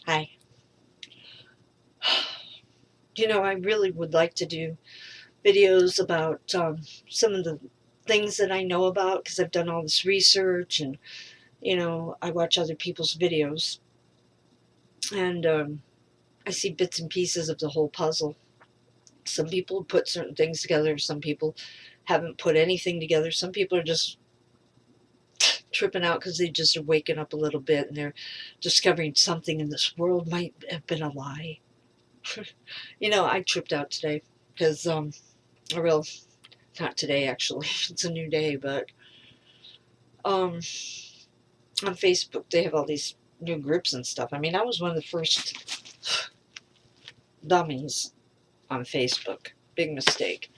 Hi. You know, I really would like to do videos about some of the things that I know about because I've done all this research and, I watch other people's videos and I see bits and pieces of the whole puzzle. Some people put certain things together, some people haven't put anything together. Some people are just tripping out because they just are waking up a little bit and they're discovering something in this world might have been a lie. I tripped out today because a real not today actually, it's a new day, but um on Facebook they have all these new groups and stuff. I mean, I was one of the first dummies on Facebook. Big mistake.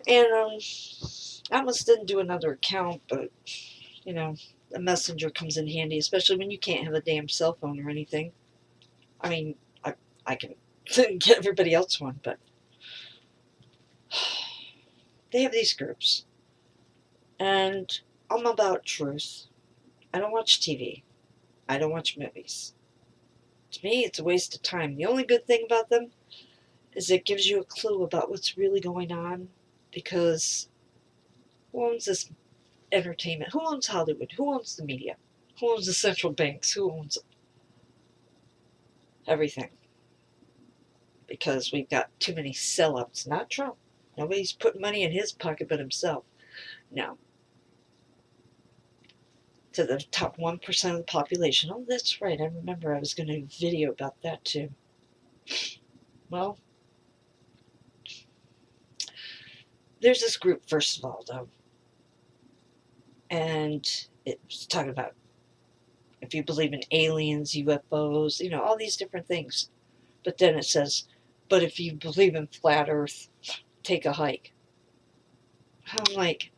And I almost didn't do another account, but you know a messenger comes in handy, especially when you can't have a damn cell phone or anything. I mean, I can get everybody else one, but they have these groups, and I'm about truth. I don't watch TV. I don't watch movies. To me, it's a waste of time. The only good thing about them is it gives you a clue about what's really going on, because who owns this entertainment? Who owns Hollywood? Who owns the media? Who owns the central banks? Who owns everything? Because we've got too many sellouts. Not Trump. Nobody's putting money in his pocket but himself. No. To the top 1% of the population. Oh, that's right. I remember I was going to do a video about that too. Well, there's this group, first of all, though, and it's talking about if you believe in aliens, UFOs, all these different things. But then it says, but if you believe in flat Earth, take a hike. I'm like,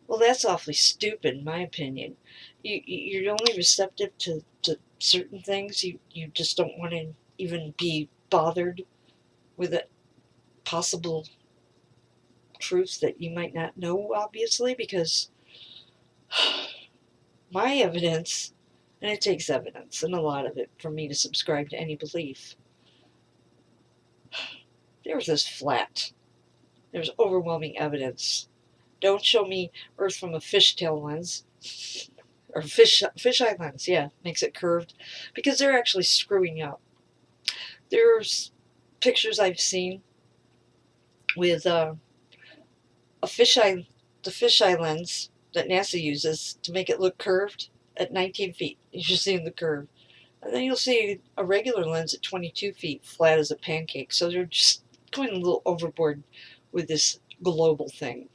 well, that's awfully stupid, in my opinion. You're only receptive to certain things. You just don't want to even be bothered with a possible truth that you might not know, obviously, because my evidence, and it takes evidence, and a lot of it, for me to subscribe to any belief. There's this flat. There's overwhelming evidence. Don't show me Earth from a fishtail lens. Or fisheye lens, yeah, makes it curved. Because they're actually screwing up. There's pictures I've seen with a fisheye, the fisheye lens that NASA uses to make it look curved at 19 feet. You're seeing the curve. And then you'll see a regular lens at 22 feet, flat as a pancake. So they're just going a little overboard with this global thing.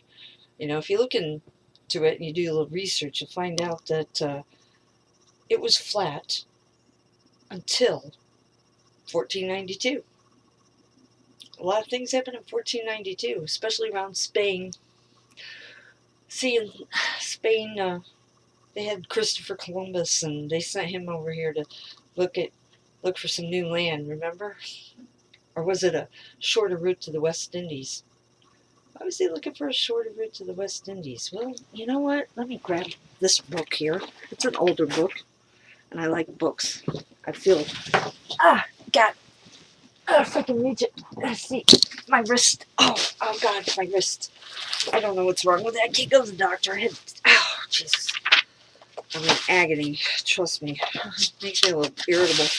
If you look into it and you do a little research, you'll find out that it was flat until 1492. A lot of things happened in 1492, especially around Spain. See, in Spain, they had Christopher Columbus, and they sent him over here to look at look for some new land. Remember, or was it a shorter route to the West Indies? Why was he looking for a shorter route to the West Indies? Well, you know what? Let me grab this book here. It's an older book, and I like books. I feel God, if I can reach it. Let's see, my wrist. Oh God, my wrist. I don't know what's wrong with it. I can't go to the doctor. Oh, Jesus. I'm in agony. Trust me. It makes me a little irritable.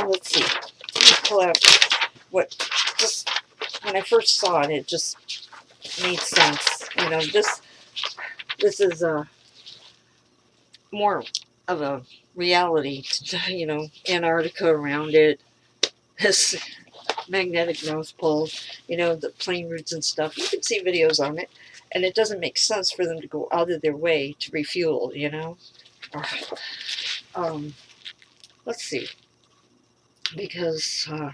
Let's see. Let me pull out what just when I first saw it, it just made sense. This is more of a reality. Antarctica around it. This magnetic North Pole. The plane routes and stuff. You can see videos on it, and it doesn't make sense for them to go out of their way to refuel. Or, um, let's see, because I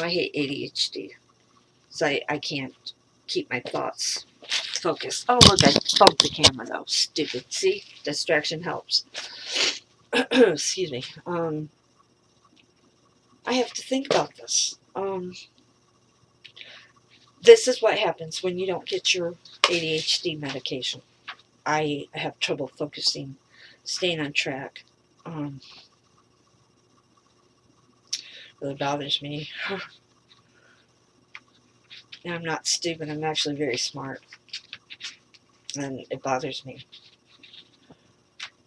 hate ADHD, so I can't keep my thoughts focused. Oh look, I bumped the camera though. Stupid. See, distraction helps. Excuse me. I have to think about this. This is what happens when you don't get your ADHD medication. I have trouble focusing staying on track. Really bothers me. And I'm not stupid. I'm actually very smart. And it bothers me.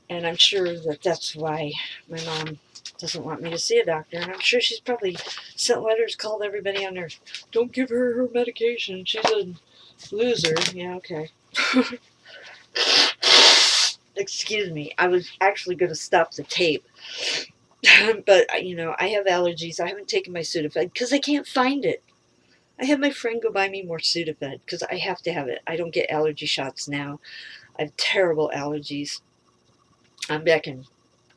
And I'm sure that that's why my mom doesn't want me to see a doctor. And I'm sure she's probably sent letters, called everybody on earth. Don't give her her medication. She's a loser. Yeah, okay. Excuse me. I was actually going to stop the tape. But, you know, I have allergies. I haven't taken my Sudafed because I can't find it. I had my friend go buy me more Sudafed because I have to have it. I don't get allergy shots now. I have terrible allergies. I'm back in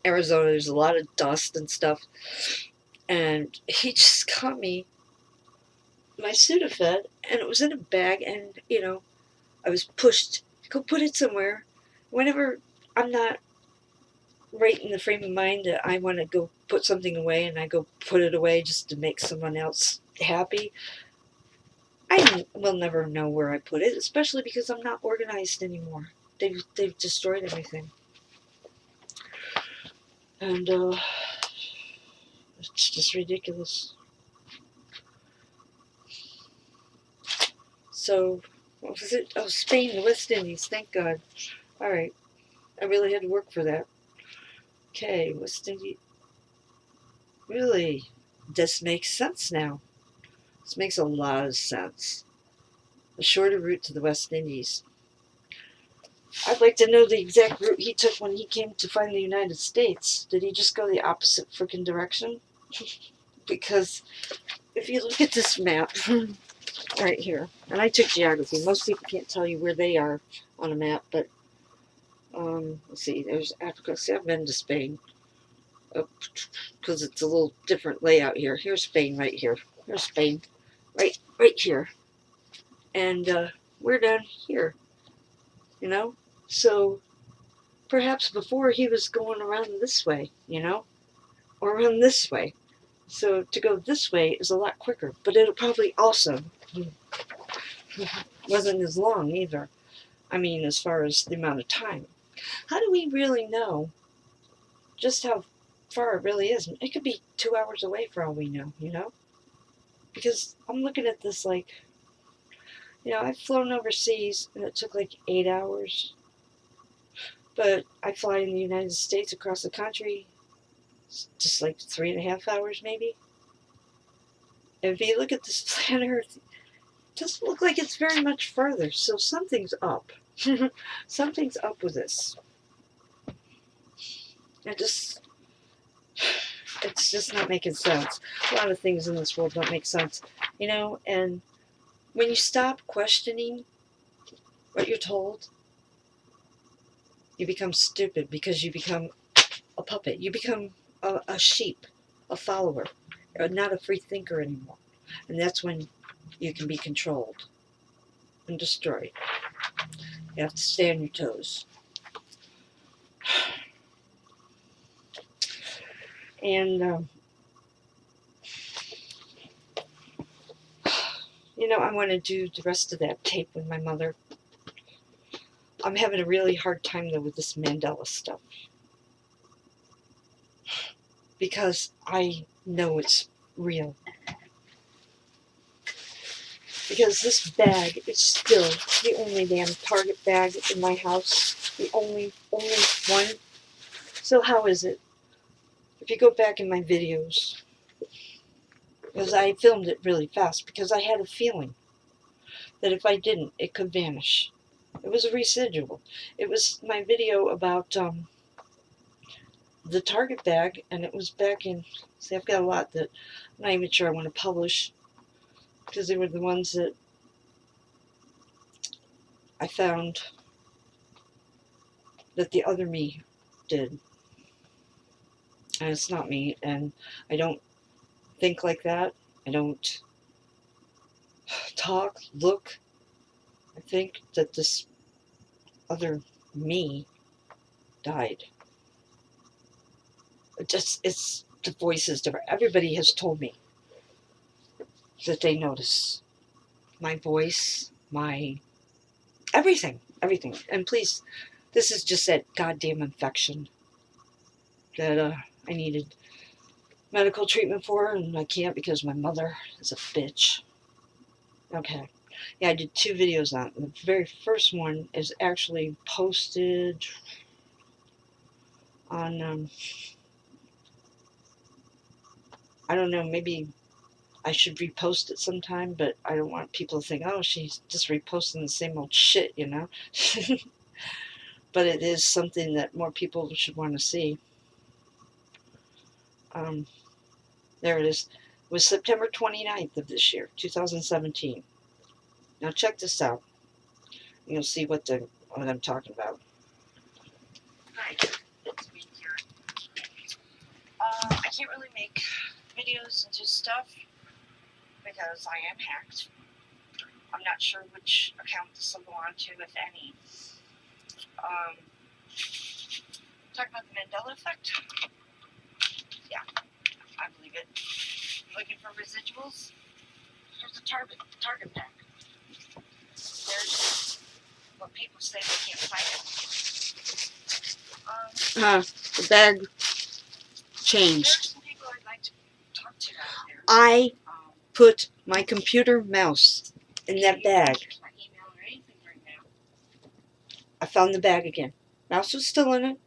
Arizona. There's a lot of dust and stuff. And he just got me my Sudafed, and it was in a bag, and, you know, I was pushed. Go put it somewhere. Whenever I'm not right in the frame of mind that I want to go put something away, and I go put it away just to make someone else happy, I will never know where I put it, especially because I'm not organized anymore. They've destroyed everything. And it's just ridiculous. So, what was it? Oh, Spain, the West Indies, thank God. Alright, I really had to work for that. Okay, West Indies. Really? This makes sense now. This makes a lot of sense. A shorter route to the West Indies. I'd like to know the exact route he took when he came to find the United States. Did he just go the opposite freaking direction? Because if you look at this map right here, and I took geography. Most people can't tell you where they are on a map, but let's see. There's Africa. See, I've been to Spain because it's a little different layout here. Here's Spain right here. Here's Spain right here, and we're down here. You know, so perhaps before he was going around this way, you know, or around this way. So to go this way is a lot quicker, but it'll probably also wasn't as long either. I mean, as far as the amount of time. How do we really know just how far it really is? It could be 2 hours away for all we know, you know? Because I'm looking at this like, you know, I've flown overseas and it took like 8 hours. But I fly in the United States across the country, just like 3.5 hours maybe. And if you look at this planet Earth, it doesn't look like it's very much further. So something's up. Something's up with this. It's just not making sense. A lot of things in this world don't make sense, you know. And when you stop questioning what you're told, you become stupid because you become a puppet. You become a sheep, a follower, not a free thinker anymore. And that's when you can be controlled and destroyed. You have to stay on your toes. And, you know, I want to do the rest of that tape with my mother. I'm having a really hard time, though, with this Mandela stuff. Because I know it's real. Because this bag is still the only damn Target bag in my house. The only one. So how is it? If you go back in my videos, because I filmed it really fast, because I had a feeling that if I didn't, it could vanish. It was a residual. It was my video about the Target bag, and it was back in, see, I've got a lot that I'm not even sure I want to publish, because they were the ones that I found that the other me did. And it's not me, and I don't think like that. I don't talk, look. I think that this other me died. It's the voice is different. Everybody has told me that they notice my voice, my everything. And please, this is just that goddamn infection. that I needed medical treatment for, and I can't because my mother is a bitch. Okay. Yeah, I did 2 videos on it. The very first one is actually posted on, I don't know, maybe I should repost it sometime, but I don't want people to think, oh, she's just reposting the same old shit, you know? But it is something that more people should want to see. There it is. It was September 29th of this year, 2017. Now check this out. You'll see what I'm talking about. Hi, it's me here. I can't really make videos and do stuff because I am hacked. I'm not sure which account this will go on to, if any. Talk about the Mandela effect? Yeah, I believe it. Looking for residuals? Here's a target pack. There's what people say they can't find it. The bag changed. There are some people I'd like to talk to out there. I put my computer mouse in that bag. My email or anything right now. I found the bag again. Mouse was still in it,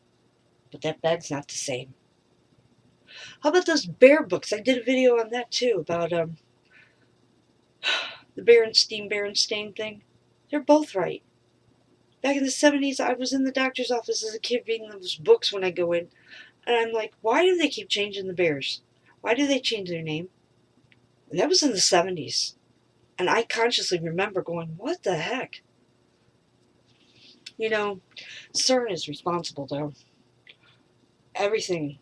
but that bag's not the same. How about those bear books? I did a video on that too, about the Berenstain thing. They're both right. Back in the 70s, I was in the doctor's office as a kid reading those books when I go in, and I'm like, why do they keep changing the bears? Why do they change their name? And that was in the 70s. And I consciously remember going, what the heck? You know, CERN is responsible, though. Everything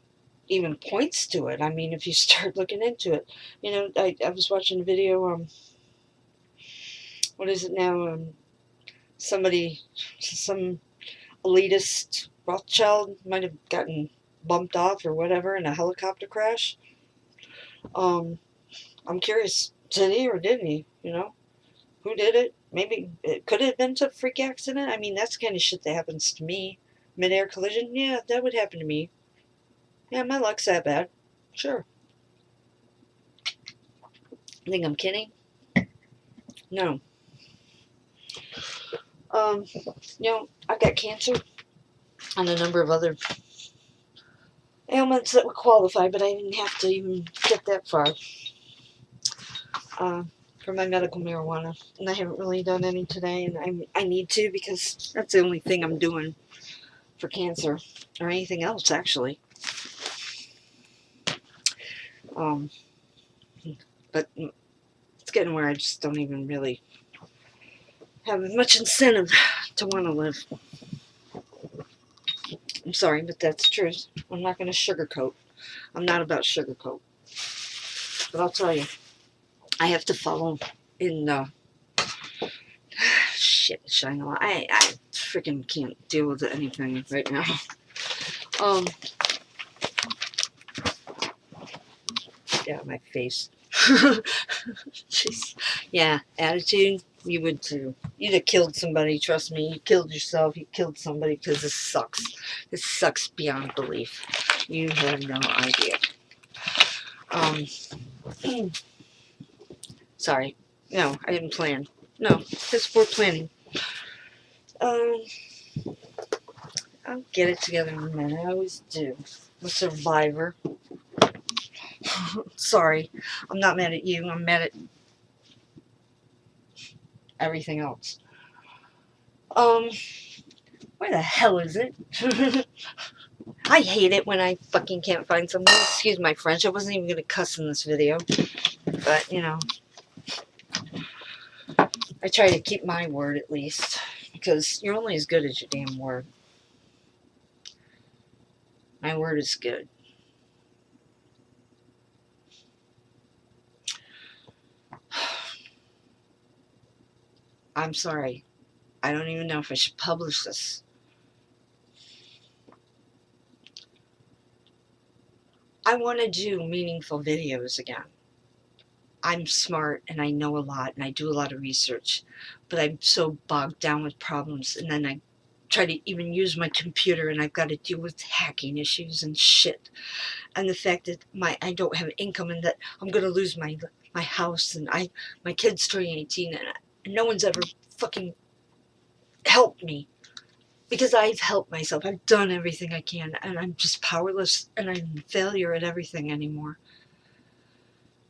even points to it. I mean, if you start looking into it. You know, I was watching a video, what is it now? Some elitist Rothschild might have gotten bumped off or whatever in a helicopter crash. I'm curious, did he or didn't he? You know, who did it? Maybe it could have been a freak accident. I mean, that's the kind of shit that happens to me. Mid-air collision, yeah, that would happen to me. Yeah, my luck's that bad. Sure. You think I'm kidding? No. You know, I've got cancer and a number of other ailments that would qualify, but I didn't have to even get that far for my medical marijuana, and I haven't really done any today, and I need to, because that's the only thing I'm doing for cancer, or anything else, actually. But it's getting where I just don't even really have much incentive to want to live. I'm sorry, but that's the truth. I'm not going to sugarcoat. I'm not about sugarcoat. But I'll tell you, I have to follow in shit, Shiloh. I freaking can't deal with anything right now. Yeah, my face. Jeez. Yeah, attitude, you would too. You'd have killed somebody, trust me. You killed yourself, you killed somebody, because this sucks. This sucks beyond belief. You have no idea. Sorry. No, I didn't plan. No, because we're planning. I'll get it together in a minute. I always do. I'm a survivor. Sorry. I'm not mad at you. I'm mad at everything else. Where the hell is it? I hate it when I fucking can't find something. Excuse my French. I wasn't even going to cuss in this video. But, you know, I try to keep my word at least. Because you're only as good as your damn word. My word is good. I'm sorry. I don't even know if I should publish this. I want to do meaningful videos again. I'm smart and I know a lot and I do a lot of research, but I'm so bogged down with problems, and then I try to even use my computer, and I've got to deal with hacking issues and shit. And the fact that I don't have income, and that I'm going to lose my house, and my kid's turning 18, and no one's ever fucking helped me. Because I've helped myself. I've done everything I can, and I'm just powerless, and I'm a failure at everything anymore.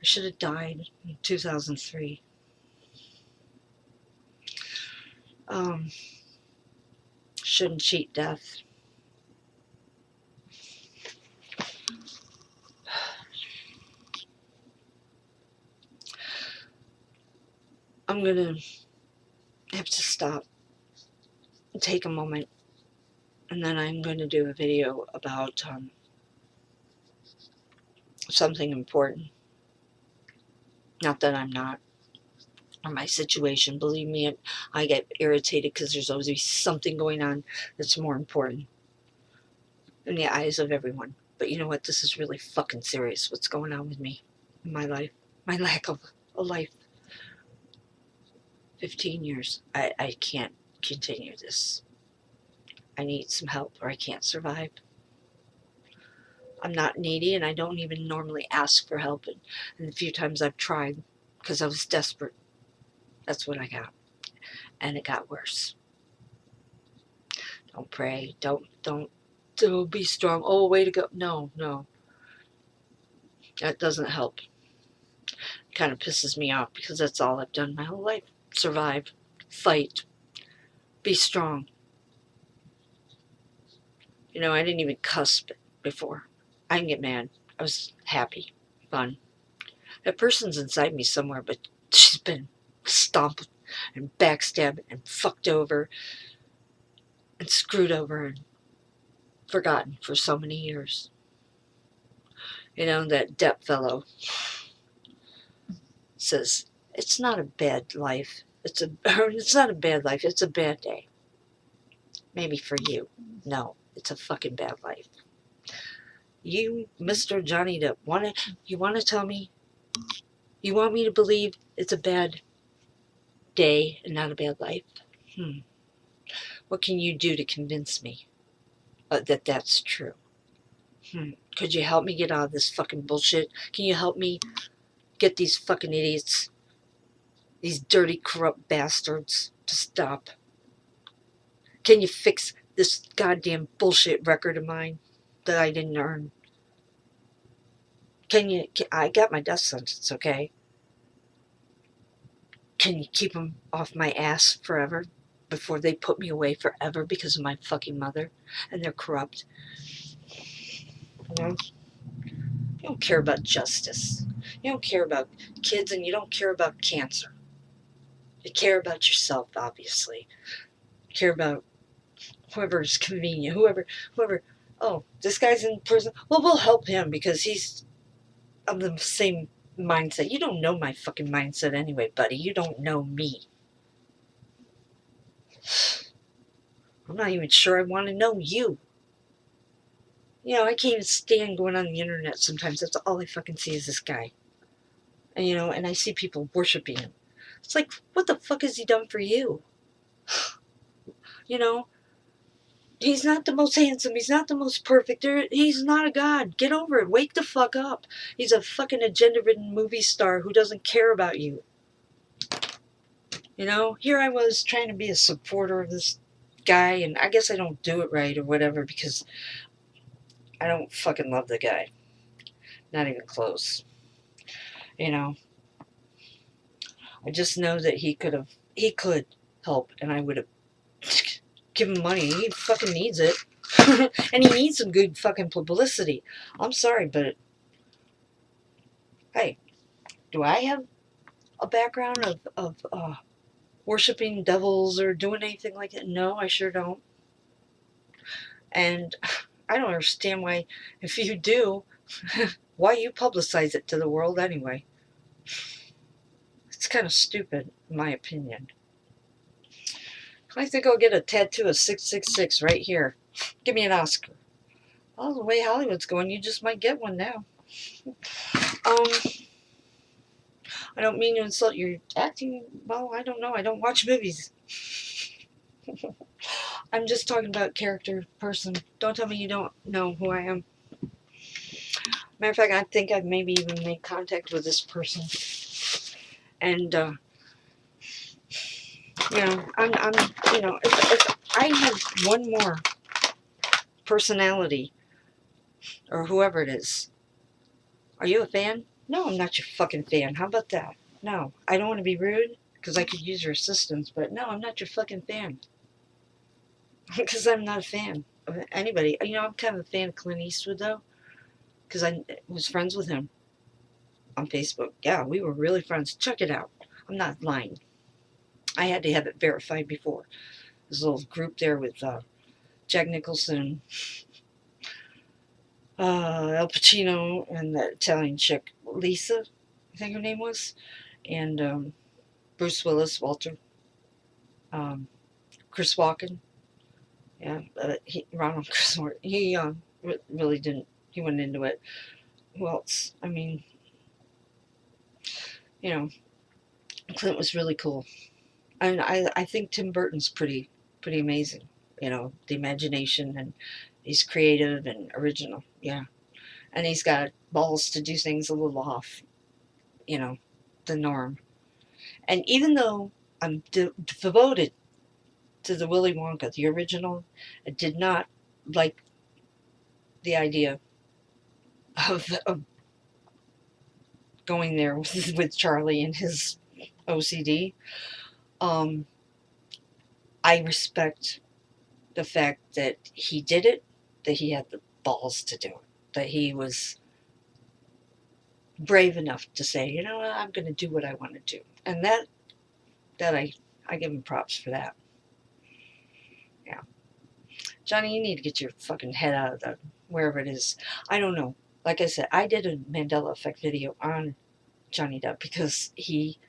I should have died in 2003. Shouldn't cheat death. I'm gonna have to stop and take a moment, and then I'm going to do a video about something important. Not that I'm not, or my situation. Believe me, I get irritated because there's always something going on that's more important in the eyes of everyone. But you know what? This is really fucking serious. What's going on with me in my life? My lack of a life. 15 years. I can't continue this. I need some help, or I can't survive. I'm not needy, and I don't even normally ask for help. And the few times I've tried, because I was desperate, that's what I got. And it got worse. Don't pray. Don't be strong. Oh, way to go. No. That doesn't help. It kind of pisses me off, because that's all I've done my whole life. Survive. Fight. Be strong. You know, I didn't even cuss before. I didn't get mad. I was happy. Fun. That person's inside me somewhere, but she's been stomped and backstabbed and fucked over and screwed over and forgotten for so many years. You know, that Depp fellow says, it's not a bad life. It's not a bad life. It's a bad day. Maybe for you. No, it's a fucking bad life. You, Mr. Johnny Depp, you want to tell me? You want me to believe it's a bad day and not a bad life? What can you do to convince me that that's true? Could you help me get out of this fucking bullshit? Can you help me get these fucking idiots, these dirty, corrupt bastards, to stop? Can you fix this goddamn bullshit record of mine that I didn't earn? I got my death sentence, okay? Can you keep them off my ass forever before they put me away forever because of my fucking mother and they're corrupt? You know? You don't care about justice. You don't care about kids, and you don't care about cancer. You care about yourself, obviously. You care about whoever's convenient, whoever, oh, this guy's in prison. Well, we'll help him because he's of the same mindset. You don't know my fucking mindset anyway, buddy. You don't know me. I'm not even sure I want to know you. You know, I can't even stand going on the internet sometimes. That's all I fucking see is this guy. And, you know, and I see people worshiping him. It's like, what the fuck has he done for you? You know, he's not the most handsome. He's not the most perfect. He's not a god. Get over it. Wake the fuck up. He's a fucking agenda-ridden movie star who doesn't care about you. You know, here I was trying to be a supporter of this guy, and I guess I don't do it right or whatever because I don't fucking love the guy. Not even close. You know, I just know that he could help, and I would have given him money. He fucking needs it. And he needs some good fucking publicity. I'm sorry, but hey, do I have a background of worshiping devils or doing anything like that? No, I sure don't. And I don't understand why, if you do, why you publicize it to the world anyway. It's kind of stupid, in my opinion. I think I'll get a tattoo of 666 right here. Give me an Oscar. Well, the way Hollywood's going, you just might get one now. I don't mean to insult your acting. Well, I don't know. I don't watch movies. I'm just talking about character, person. Don't tell me you don't know who I am. Matter of fact, I think I've maybe even made contact with this person. And, I'm if I had one more personality, or whoever it is, are you a fan? No, I'm not your fucking fan. How about that? No, I don't want to be rude, because I could use your assistance, but no, I'm not your fucking fan. Because I'm not a fan of anybody. I'm kind of a fan of Clint Eastwood, though, because I was friends with him on Facebook. Yeah, we were really friends. Check it out. I'm not lying. I had to have it verified before. There's a little group there with Jack Nicholson, Al Pacino, and that Italian chick, Lisa, I think her name was, and Bruce Willis, Walter, Chris Walken. Yeah, Ronald Chris Walken. He really didn't. He went into it. Who else? I mean, Clint was really cool, and I think Tim Burton's pretty amazing. The imagination, and he's creative and original. Yeah, and he's got balls to do things a little off, the norm. And even though I'm devoted to the Willy Wonka, the original, I did not like the idea of going there with Charlie and his OCD. Um, I respect the fact that he did it, that he had the balls to do it, that he was brave enough to say, I'm going to do what I want to do. And that I give him props for that. Yeah. Johnny, you need to get your fucking head out of the wherever it is. I don't know. Like I said, I did a Mandela effect video on Johnny Depp because he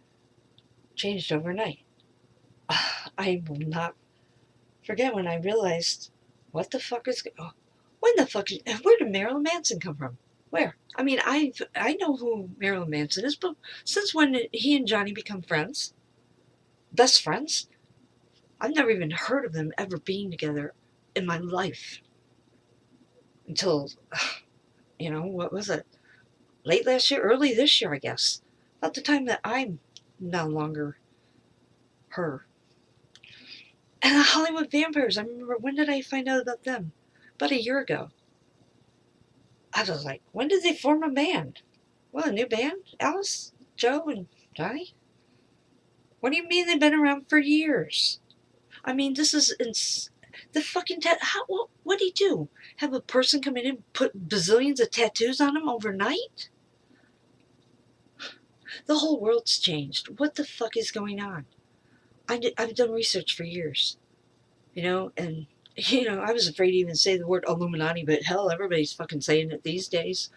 changed overnight. I will not forget when I realized, what the fuck is, where did Marilyn Manson come from? Where? I mean, I know who Marilyn Manson is, but since when did he and Johnny become friends? Best friends? I've never even heard of them ever being together in my life until, what was it? Late last year, early this year, I guess. About the time that I'm no longer her. And the Hollywood Vampires, I remember, when did I find out about them? About a year ago. I was like, when did they form a band? Well, a new band? Alice, Joe, and Johnny? What do you mean they've been around for years? I mean, this is the fucking what'd he do? Have a person come in and put bazillions of tattoos on him overnight? The whole world's changed. What the fuck is going on? I've done research for years, and I was afraid to even say the word Illuminati, but hell, everybody's fucking saying it these days.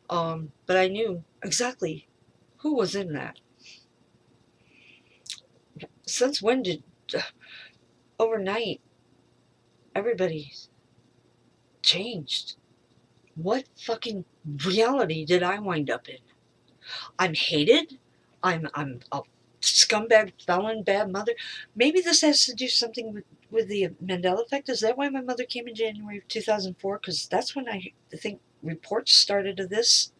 But I knew exactly who was in that. Since when did overnight everybody changed? What fucking reality did I wind up in? I'm hated. I'm a scumbag, felon, bad mother. Maybe this has to do something with the Mandela effect. Is that why my mother came in January of 2004? Because that's when I think reports started of this.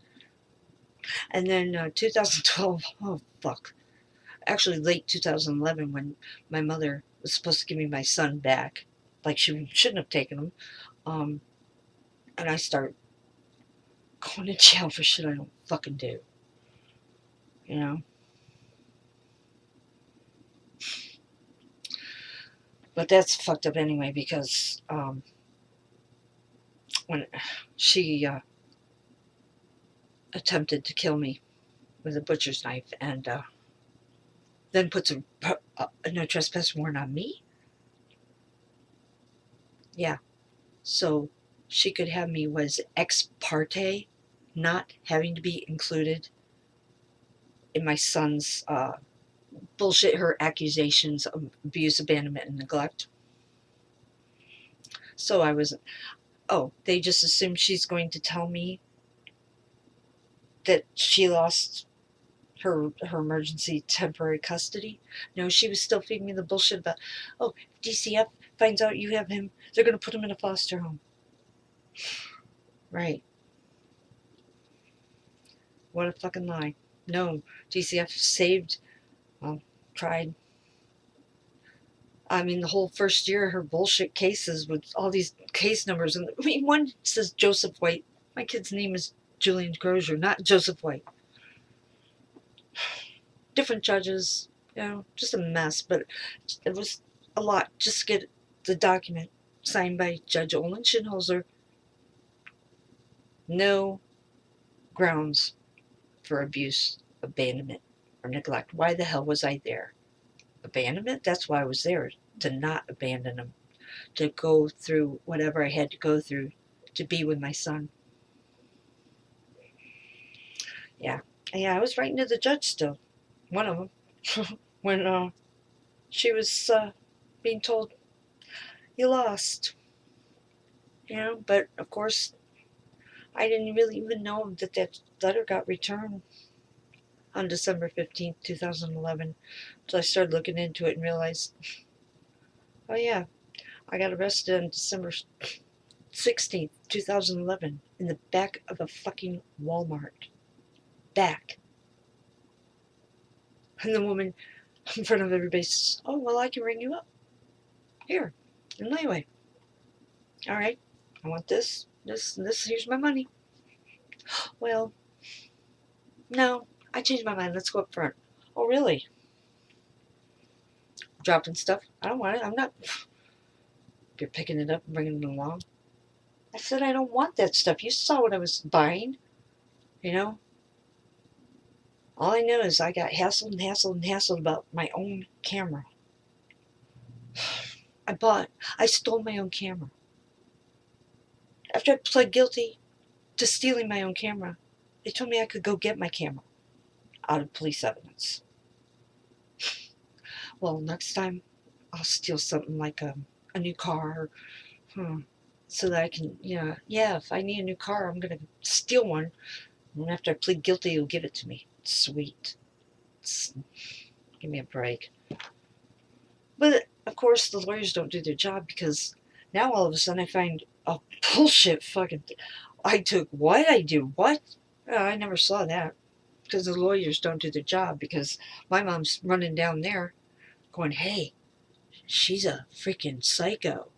And then 2012, oh fuck. Actually, late 2011, when my mother was supposed to give me my son back, like she shouldn't have taken him. And I start going to jail for shit I don't fucking do. But that's fucked up anyway, because when she attempted to kill me with a butcher's knife, and then puts a no trespass warrant on me. Yeah, so she could have me was ex parte, not having to be included in my son's bullshit, her accusations of abuse, abandonment, and neglect. So I was, they just assumed she's going to tell me that she lost her emergency temporary custody. No, she was still feeding me the bullshit about, DCF finds out you have him, they're going to put him in a foster home. Right. What a fucking lie. No, DCF saved, well, tried. I mean, the whole first year, her bullshit cases with all these case numbers. And I mean, one says Joseph White. My kid's name is Julian Crozier, not Joseph White. Different judges, just a mess. But it was a lot just to get the document signed by Judge Olin Shinholzer. No grounds for abuse, abandonment, or neglect. Why the hell was I there? Abandonment? That's why I was there, to not abandon him, to go through whatever I had to go through to be with my son. Yeah, I was writing to the judge still, one of them, when she was being told, you lost. But of course, I didn't really even know that that letter got returned on December 15th, 2011. So I started looking into it and realized, oh yeah, I got arrested on December 16th, 2011 in the back of a fucking Walmart. Back. And the woman in front of everybody says, oh, well, I can ring you up. Here, in my way. All right, I want this, here's my money. Well, no, I changed my mind. Let's go up front. Oh, really? Dropping stuff? I don't want it. I'm not. You're picking it up and bringing it along. I said, I don't want that stuff. You saw what I was buying. All I know is I got hassled and hassled and hassled about my own camera. I stole my own camera. After I pled guilty to stealing my own camera, they told me I could go get my camera out of police evidence. Well, next time I'll steal something like a new car, so that I can, if I need a new car, I'm going to steal one. And after I plead guilty, you'll give it to me. Sweet. Give me a break. But, of course, the lawyers don't do their job, because now all of a sudden I find a bullshit fucking thing. I took what? I do what? Oh, I never saw that. Because the lawyers don't do their job, because my mom's running down there going, hey, she's a freaking psycho.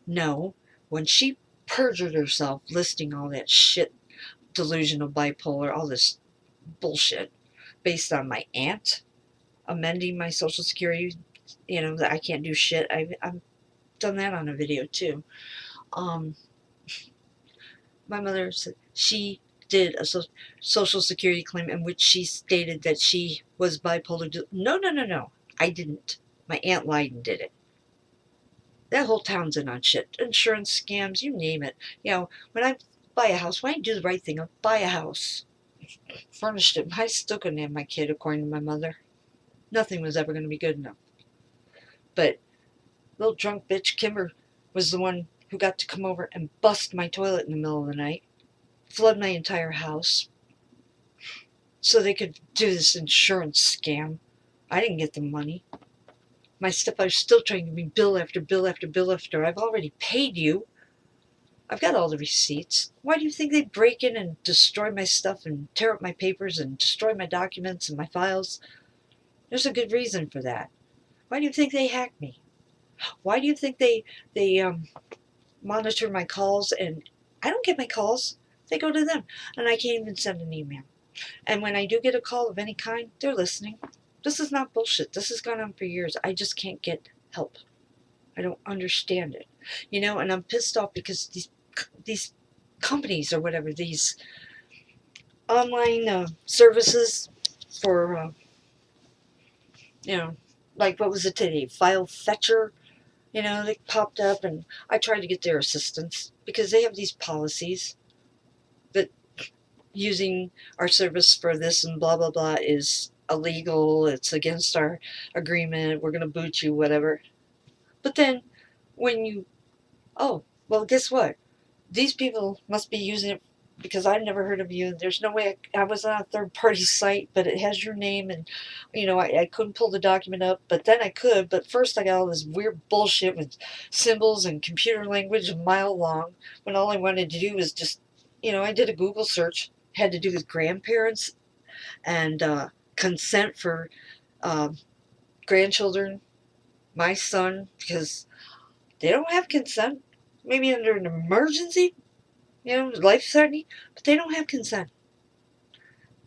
No, when she perjured herself listing all that shit, delusional, bipolar, all this bullshit, based on my aunt amending my social security, that I can't do shit. I've done that on a video too. My mother said she did a social security claim in which she stated that she was bipolar. No. I didn't. My aunt lied and did it. That whole town's in on shit. Insurance scams, you name it. When I buy a house, when I do the right thing, I'll buy a house. Furnished it. I still couldn't have my kid, according to my mother. Nothing was ever going to be good enough. But little drunk bitch Kimber was the one who got to come over and bust my toilet in the middle of the night, flood my entire house, so they could do this insurance scam. I didn't get the money. My stepfather's still trying to give me bill after bill after bill after. I've already paid you. I've got all the receipts. Why do you think they break in and destroy my stuff and tear up my papers and destroy my documents and my files? There's a good reason for that. Why do you think they hack me? Why do you think they monitor my calls, and I don't get my calls? They go to them, and I can't even send an email. And when I do get a call of any kind, they're listening. This is not bullshit. This has gone on for years. I just can't get help. I don't understand it. And I'm pissed off because these companies or whatever, these online services for, like what was it today? File Fetcher, they popped up, and I tried to get their assistance because they have these policies that using our service for this and blah, blah, blah is illegal. It's against our agreement. We're going to boot you, whatever. But then when well, guess what? These people must be using it because I've never heard of you. There's no way I was on a third party site, but it has your name, and I couldn't pull the document up, but then I could. But first, I got all this weird bullshit with symbols and computer language a mile long, when all I wanted to do was just, I did a Google search, had to do with grandparents and consent for uh, grandchildren, my son, because they don't have consent. Maybe under an emergency, life threatening, but they don't have consent.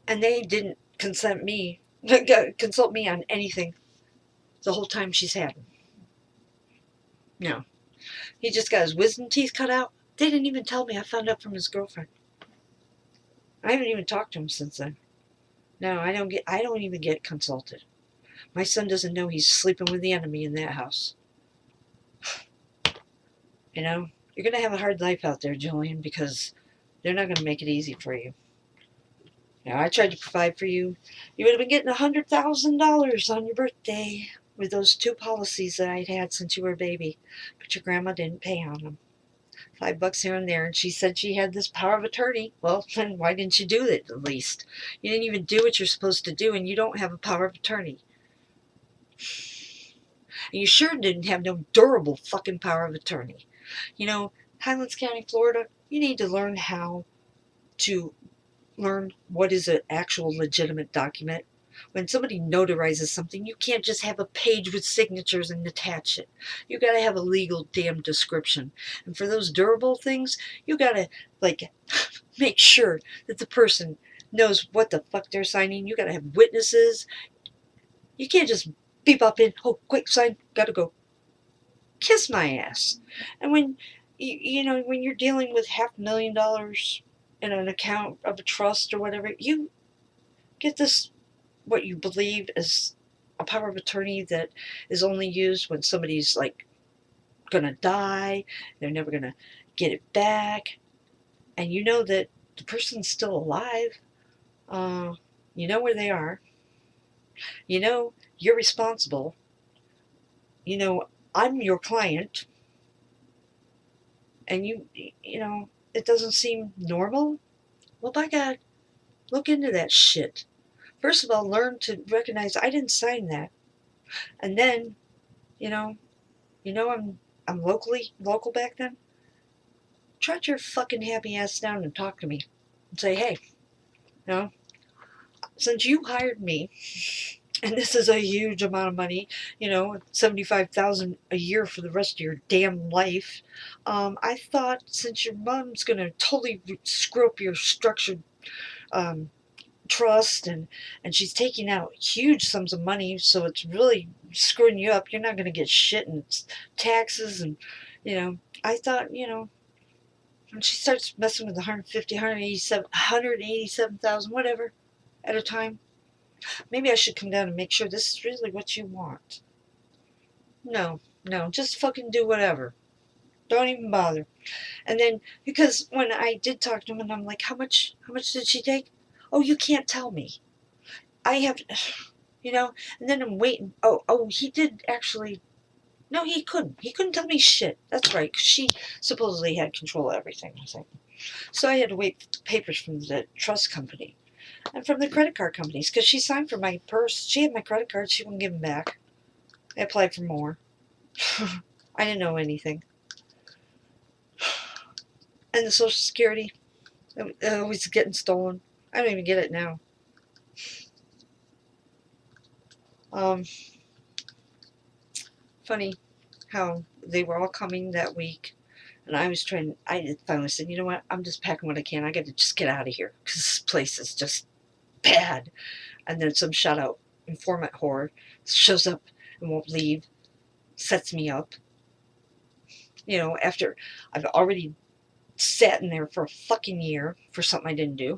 And they didn't consult me on anything the whole time she's had him. No. He just got his wisdom teeth cut out. They didn't even tell me. I found out from his girlfriend. I haven't even talked to him since then. No, I don't even get consulted. My son doesn't know he's sleeping with the enemy in that house. You're going to have a hard life out there, Julian, because they're not going to make it easy for you. I tried to provide for you. You would have been getting $100,000 on your birthday with those 2 policies that I'd had since you were a baby. But your grandma didn't pay on them. $5 here and there. And she said she had this power of attorney. Well, then why didn't you do it at least? You didn't even do what you're supposed to do, and you don't have a power of attorney. And you sure didn't have no durable fucking power of attorney. Highlands County, Florida, you need to learn what is an actual legitimate document. When somebody notarizes something, you can't just have a page with signatures and attach it. You got to have a legal damn description. And for those durable things, you got to make sure that the person knows what the fuck they're signing. You got to have witnesses. You can't just beep up in, oh, quick, sign, got to go. Kiss my ass. And when when you're dealing with $500,000 in an account of a trust or whatever, you get this, what you believe is a power of attorney that is only used when somebody's gonna die, they're never gonna get it back, and you know that the person's still alive. You know where they are. You're responsible. I'm your client, and it doesn't seem normal. Well, by God, look into that shit. First of all, learn to recognize I didn't sign that. And then, I'm local back then. Trot your fucking happy ass down and talk to me. And say, hey, since you hired me, and this is a huge amount of money, $75,000 a year for the rest of your damn life, I thought since your mom's gonna totally screw up your structured trust, and she's taking out huge sums of money, so it's really screwing you up. You're not going to get shit in taxes, and I thought, when she starts messing with 187,000 whatever at a time, maybe I should come down and make sure this is really what you want. No, just fucking do whatever. Don't even bother. And then, because when I did talk to him, and I'm like, how much did she take? Oh, you can't tell me. I have, and then I'm waiting. Oh, he did actually. No, he couldn't. He couldn't tell me shit. That's right, 'cause she supposedly had control of everything. So I had to wait for the papers from the trust company and from the credit card companies, because she signed for my purse. She had my credit card. She wouldn't give them back. I applied for more. I didn't know anything. And the Social Security, it was getting stolen. I don't even get it now. Funny how they were all coming that week, and I finally said, you know what, I'm just packing what I can. I got to just get out of here, because this place is just bad. And then some shut out informant whore shows up and won't leave, sets me up, after I've already sat in there for a fucking year for something I didn't do.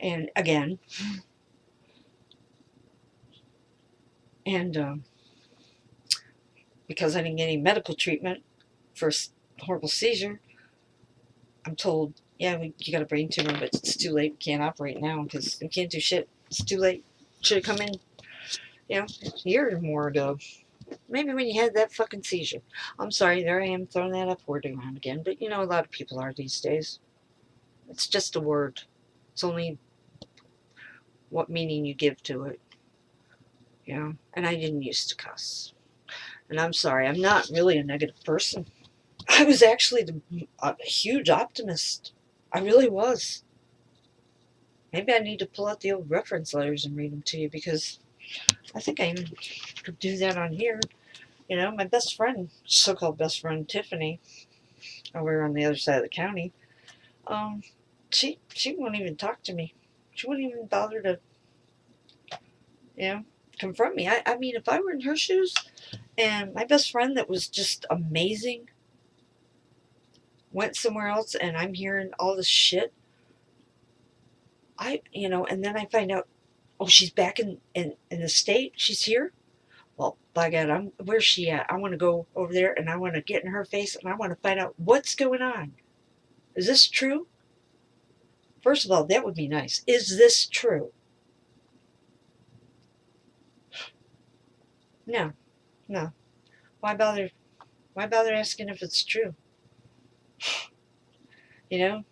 And again, and because I didn't get any medical treatment for a horrible seizure, I'm told, yeah, you got a brain tumor, but it's too late. We can't operate now because we can't do shit. It's too late. Should have come in, a year or more ago. Maybe when you had that fucking seizure. I'm sorry, there I am throwing that F word around again. But you know, a lot of people are these days. It's just a word. It's only what meaning you give to it. You know? And I didn't used to cuss. And I'm sorry, I'm not really a negative person. I was actually a huge optimist. I really was. Maybe I need to pull out the old reference letters and read them to you because I think I even could do that on here. You know, my best friend, so-called best friend, Tiffany, over on the other side of the county, um, she won't even talk to me. She wouldn't even bother to, you know, confront me. I mean, if I were in her shoes and my best friend that was just amazing went somewhere else and I'm hearing all this shit, and then I find out, oh, she's back in the state. She's here. Well, by God, where's she at? I want to go over there and I want to get in her face and I want to find out what's going on. Is this true? First of all, that would be nice. Is this true? No, no. Why bother? Why bother asking if it's true? You know,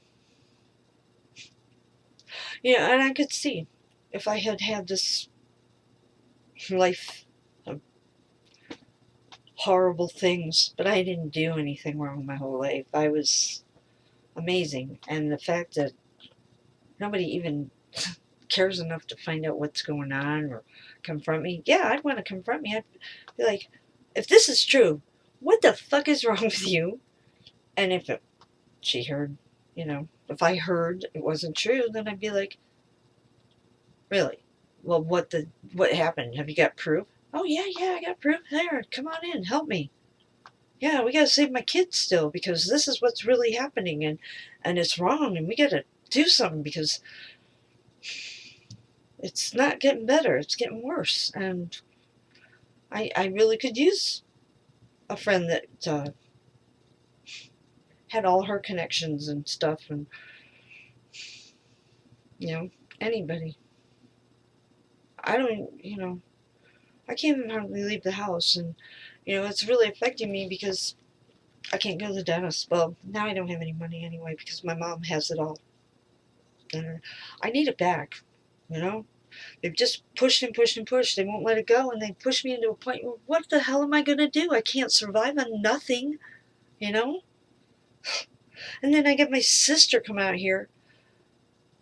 and I could see if I had had this life of horrible things, but I didn't do anything wrong my whole life. I was amazing, and the fact that nobody even cares enough to find out what's going on or confront me. Yeah, I'd want to confront me. I'd be like, if this is true, what the fuck is wrong with you? And if she heard, if I heard it wasn't true, then I'd be like, really? Well, what happened? Have you got proof? Oh yeah, I got proof. There, come on in, help me. Yeah, we gotta save my kids still because this is what's really happening and it's wrong and we gotta do something because it's not getting better, it's getting worse. And I really could use a friend that had all her connections and stuff and, anybody. I don't, I can't even hardly leave the house and, it's really affecting me because I can't go to the dentist. Well, now I don't have any money anyway because my mom has it all. And I need it back, you know? They've just pushed and pushed and pushed. They won't let it go, and they push me into a point where what the hell am I going to do? I can't survive on nothing, you know? And then I get my sister come out here,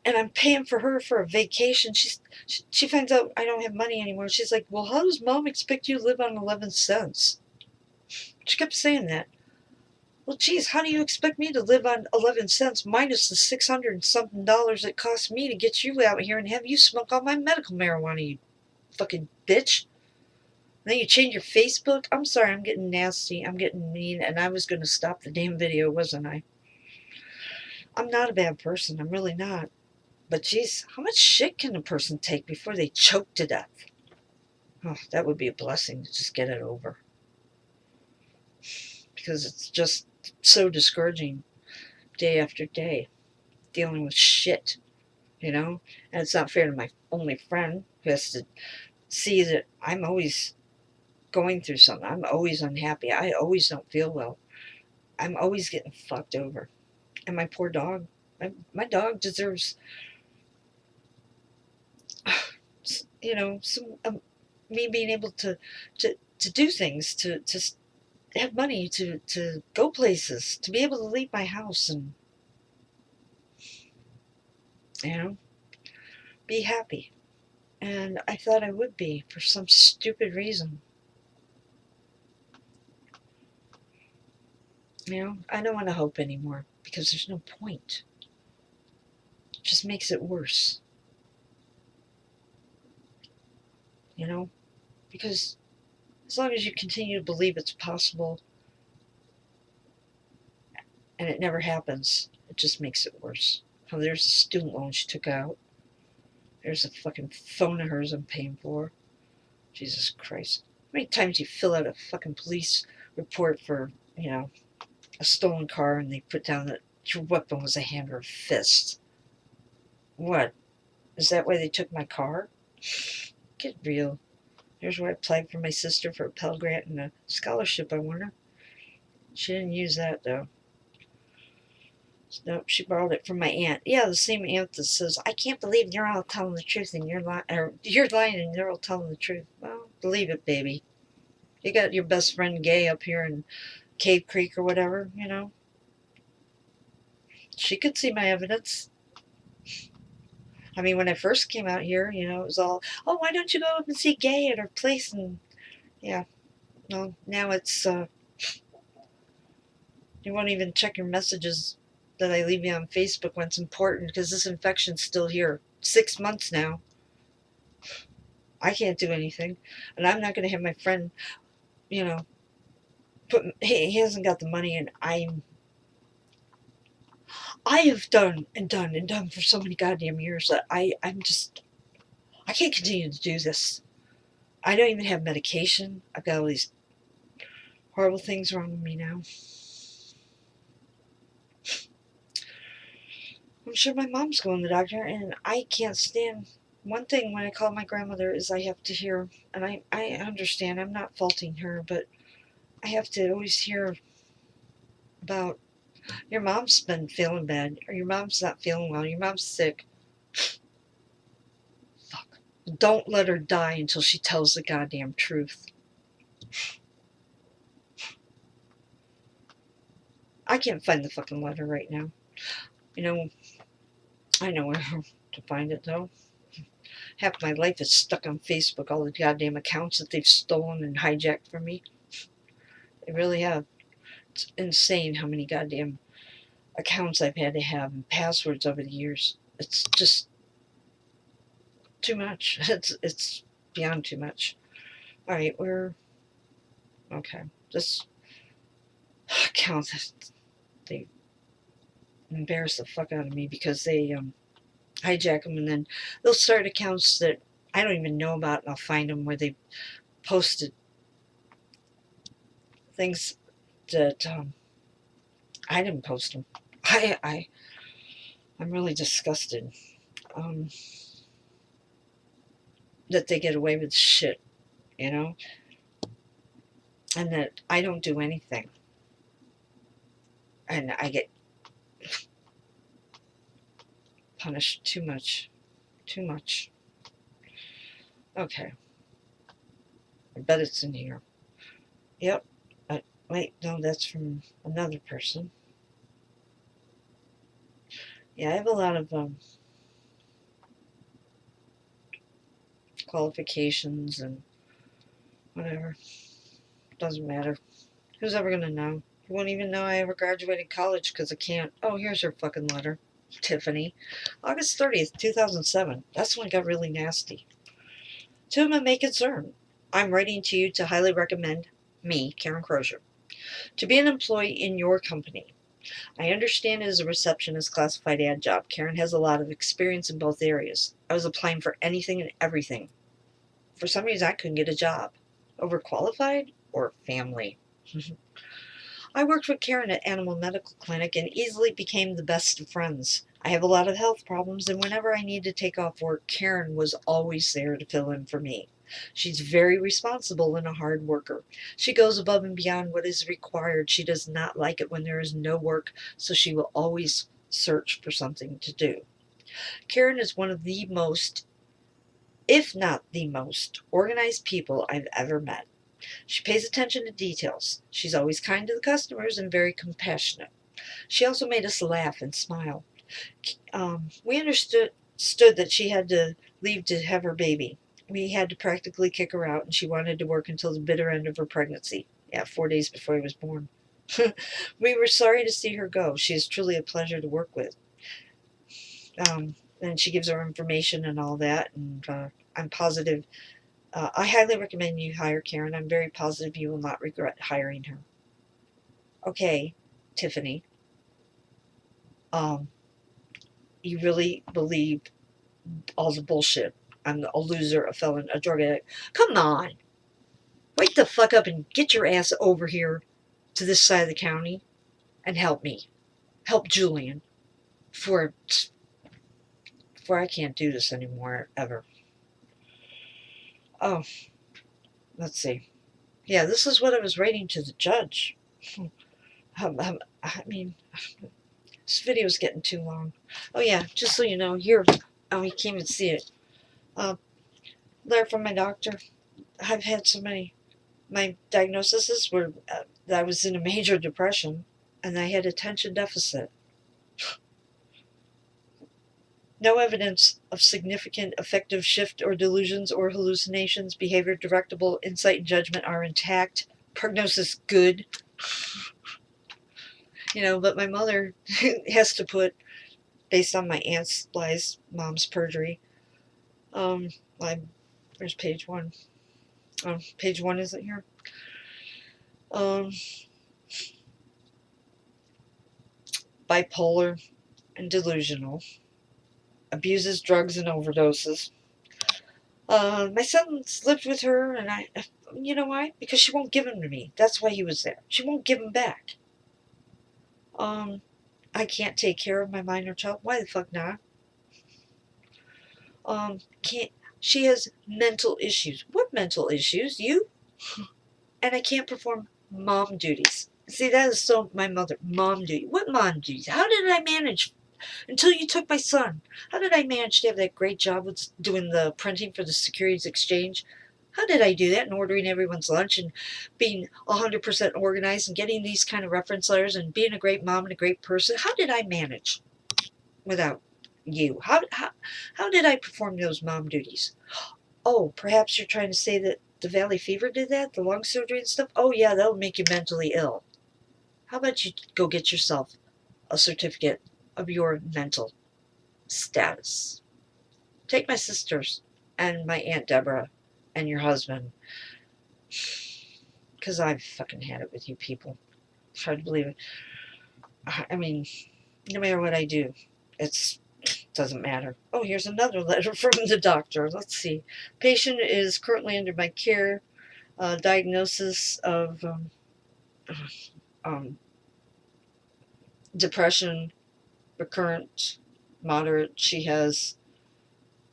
and I'm paying for her for a vacation. She finds out I don't have money anymore. She's like, well, how does Mom expect you to live on 11 cents? She kept saying that. Well, geez, how do you expect me to live on 11 cents minus the 600 and something dollars it cost me to get you out here and have you smoke all my medical marijuana, you fucking bitch? And then you change your Facebook? I'm sorry, I'm getting nasty, I'm getting mean, and I was going to stop the damn video, wasn't I? I'm not a bad person, I'm really not. But geez, how much shit can a person take before they choke to death? Oh, that would be a blessing to just get it over. Because it's just so discouraging day after day, dealing with shit, And it's not fair to my only friend who has to see that I'm always going through something. I'm always unhappy. I always don't feel well. I'm always getting fucked over. And my poor dog, my dog deserves, some me being able to do things, to have money, to go places, to be able to leave my house and, be happy. And I thought I would be for some stupid reason. I don't want to hope anymore because there's no point. It just makes it worse. Because as long as you continue to believe it's possible and it never happens, it just makes it worse. Oh, there's a student loan she took out. There's a fucking phone of hers I'm paying for. Jesus Christ. How many times do you fill out a fucking police report for, a stolen car and they put down that your weapon was a hand or a fist? What? Is that why they took my car? Get real. Here's where I applied for my sister for a Pell Grant and a scholarship I won her. She didn't use that, though. Nope, she borrowed it from my aunt. Yeah, the same aunt that says, I can't believe you're all telling the truth and you're lying, or you're lying and you're all telling the truth. Well, believe it, baby. You got your best friend Gay up here in Cave Creek or whatever, you know. She could see my evidence. I mean, when I first came out here, you know, it was all, oh, why don't you go up and see Gay at her place? And yeah, no, now it's, you won't even check your messages that I leave you on Facebook when it's important because this infection's still here. 6 months now. I can't do anything. And I'm not going to have my friend, you know, he hasn't got the money and I have done and done and done for so many goddamn years that I can't continue to do this. I don't even have medication. I've got all these horrible things wrong with me now. I'm sure my mom's going to the doctor, and I can't stand. One thing when I call my grandmother is I have to hear, and I understand, I'm not faulting her, but I have to always hear about your mom's been feeling bad, or your mom's not feeling well, your mom's sick. Fuck. Don't let her die until she tells the goddamn truth. I can't find the fucking letter right now. You know, I know where to find it, though. Half my life is stuck on Facebook, all the goddamn accounts that they've stolen and hijacked from me. They really have. It's insane how many goddamn accounts I've had to have and passwords over the years. It's just too much. It's beyond too much. All right, we're okay. This account, they embarrass the fuck out of me because they hijack them and then they'll start accounts that I don't even know about, and I'll find them where they posted things that I didn't post them. I'm really disgusted that they get away with shit, you know, and that I don't do anything, and I get punished too much, too much. Okay, I bet it's in here. Yep. Wait, no, that's from another person. Yeah, I have a lot of qualifications and whatever. Doesn't matter. Who's ever gonna know? You won't even know I ever graduated college because I can't. Oh, here's her fucking letter. Tiffany. August 30th, 2007. That's when it got really nasty. To whom it may concern, I'm writing to you to highly recommend me, Karen Crozier, to be an employee in your company. I understand it is a receptionist classified ad job. Karen has a lot of experience in both areas. I was applying for anything and everything. For some reason, I couldn't get a job. Overqualified or family? I worked with Karen at Animal Medical Clinic and easily became the best of friends. I have a lot of health problems, and whenever I need to take off work, Karen was always there to fill in for me. She's very responsible and a hard worker. She goes above and beyond what is required. She does not like it when there is no work, so she will always search for something to do. Karen is one of the most, if not the most, organized people I've ever met. She pays attention to details. She's always kind to the customers and very compassionate. She also made us laugh and smile. We understood that she had to leave to have her baby. We had to practically kick her out, and she wanted to work until the bitter end of her pregnancy. Yeah, 4 days before he was born. We were sorry to see her go. She is truly a pleasure to work with. And she gives her information and all that, and I'm positive. I highly recommend you hire Karen. I'm very positive you will not regret hiring her. Okay, Tiffany. You really believe all the bullshit? I'm a loser, a felon, a drug addict. Come on. Wake the fuck up and get your ass over here to this side of the county and help me. Help Julian. For I can't do this anymore, ever. Oh, let's see. Yeah, this is what I was writing to the judge. I mean, this video's getting too long. Oh yeah, just so you know, here, oh, you can't even see it. Letter from my doctor. I've had so many. My diagnoses were that I was in a major depression, and I had attention deficit. No evidence of significant affective shift or delusions or hallucinations. Behavior, directable, insight, and judgment are intact. Prognosis good. But my mother has to put, based on my aunt's lies, mom's perjury. Like, where's page 1? Oh, page 1 isn't here. Bipolar and delusional. Abuses drugs and overdoses. My son's lived with her, and you know why? Because she won't give him to me. That's why he was there. She won't give him back. I can't take care of my minor child. Why the fuck not? Can't. She has mental issues. What mental issues? You? And I can't perform mom duties. See, that is so my mother. Mom duty. What mom duties? How did I manage until you took my son? How did I manage to have that great job with doing the printing for the Securities Exchange? How did I do that, and ordering everyone's lunch and being 100% organized and getting these kind of reference letters and being a great mom and a great person? How did I manage without you? How did I perform those mom duties? Oh, perhaps you're trying to say that the Valley Fever did that? The lung surgery and stuff? Oh, yeah, that'll make you mentally ill. How about you go get yourself a certificate of your mental status? Take my sisters and my Aunt Deborah and your husband. Because I've fucking had it with you people. It's hard to believe it. I mean, no matter what I do, it doesn't matter. Oh, here's another letter from the doctor. Let's see. Patient is currently under my care. Diagnosis of depression, recurrent, moderate. She has,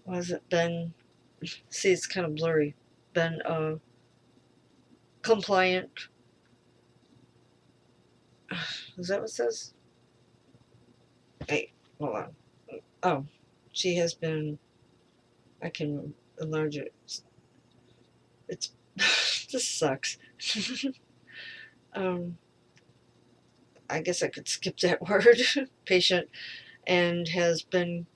what has it been? See, it's kind of blurry. Been compliant. Is that what it says? Wait, hold on. Oh, she has been, I can enlarge it. It's, this sucks. I guess I could skip that word. Patient, and has been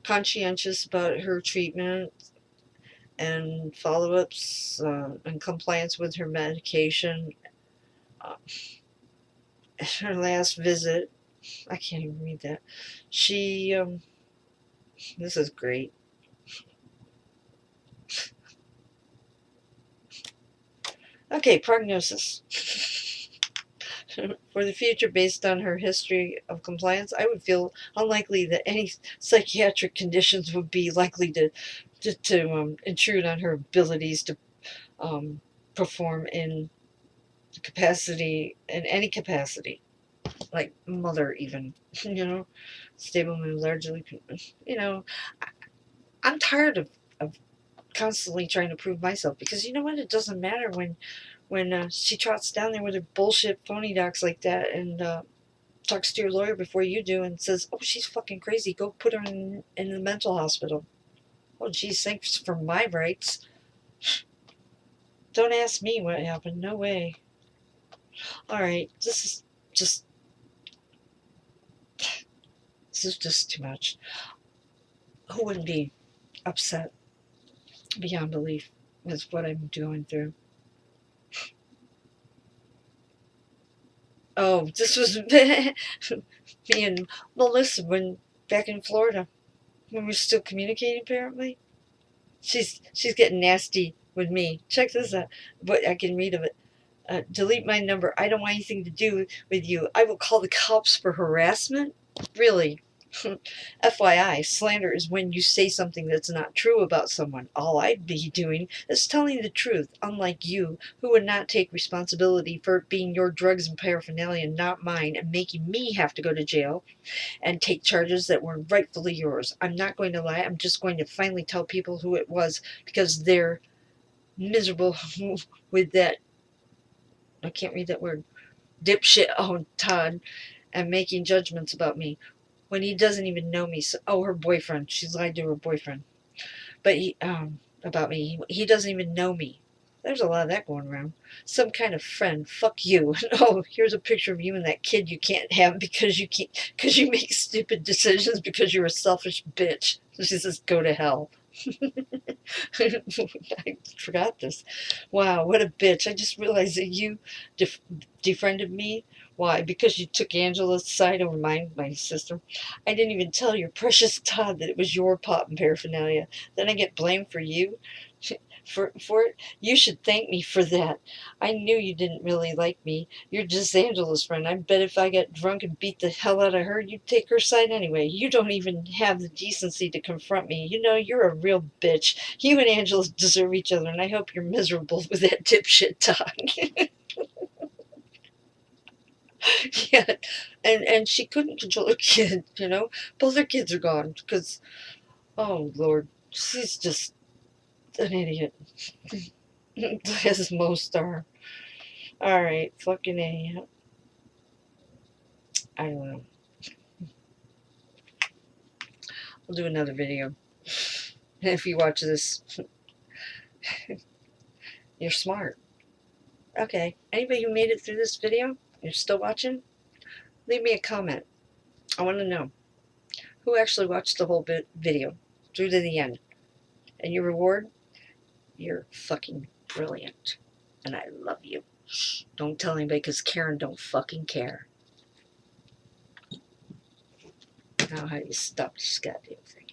conscientious about her treatment and follow-ups and compliance with her medication. Her last visit, I can't even read that. She, this is great. Okay, prognosis. For the future, based on her history of compliance, I would feel unlikely that any psychiatric conditions would be likely to intrude on her abilities to perform in any capacity, like mother even, stable and largely, I'm tired of constantly trying to prove myself, because you know what, it doesn't matter when she trots down there with her bullshit phony docs like that and talks to your lawyer before you do and says, oh, she's fucking crazy, go put her in the mental hospital. Oh, geez, thanks for my rights. Don't ask me what happened. No way. Alright, this is just too much. Who wouldn't be upset beyond belief with what I'm going through? Oh, this was me and Melissa back in Florida when we were still communicating. Apparently, she's getting nasty with me. Check this out. But I can read of it. Delete my number. I don't want anything to do with you. I will call the cops for harassment. Really? FYI, slander is when you say something that's not true about someone. All I'd be doing is telling the truth, unlike you, who would not take responsibility for it being your drugs and paraphernalia, not mine, and making me have to go to jail and take charges that were rightfully yours. I'm not going to lie. I'm just going to finally tell people who it was, because they're miserable with that, I can't read that word, dipshit on Todd, and making judgments about me when he doesn't even know me. So, oh, her boyfriend. She's lied to her boyfriend. But about me. He doesn't even know me. There's a lot of that going around. Some kind of friend. Fuck you. Oh, here's a picture of you and that kid you can't have because you make stupid decisions because you're a selfish bitch. She says, go to hell. I forgot this. Wow, what a bitch. I just realized that you defriended me. Why? Because you took Angela's side over mine, my sister. I didn't even tell your precious Todd that it was your pot and paraphernalia. Then I get blamed for you? For it? You should thank me for that. I knew you didn't really like me. You're just Angela's friend. I bet if I got drunk and beat the hell out of her, you'd take her side anyway. You don't even have the decency to confront me. You know, you're a real bitch. You and Angela deserve each other, and I hope you're miserable with that dipshit talk. Yeah, and she couldn't control her kid, you know? Both her kids are gone because, oh, Lord, she's just an idiot. As most are. Alright, fucking A. I don't know. We'll do another video. If you watch this, you're smart. Okay. Anybody who made it through this video, you're still watching, leave me a comment. I want to know who actually watched the whole video through to the end. And your reward, you're fucking brilliant. And I love you. Don't tell anybody because Karen don't fucking care. Now how do you stop this goddamn thing?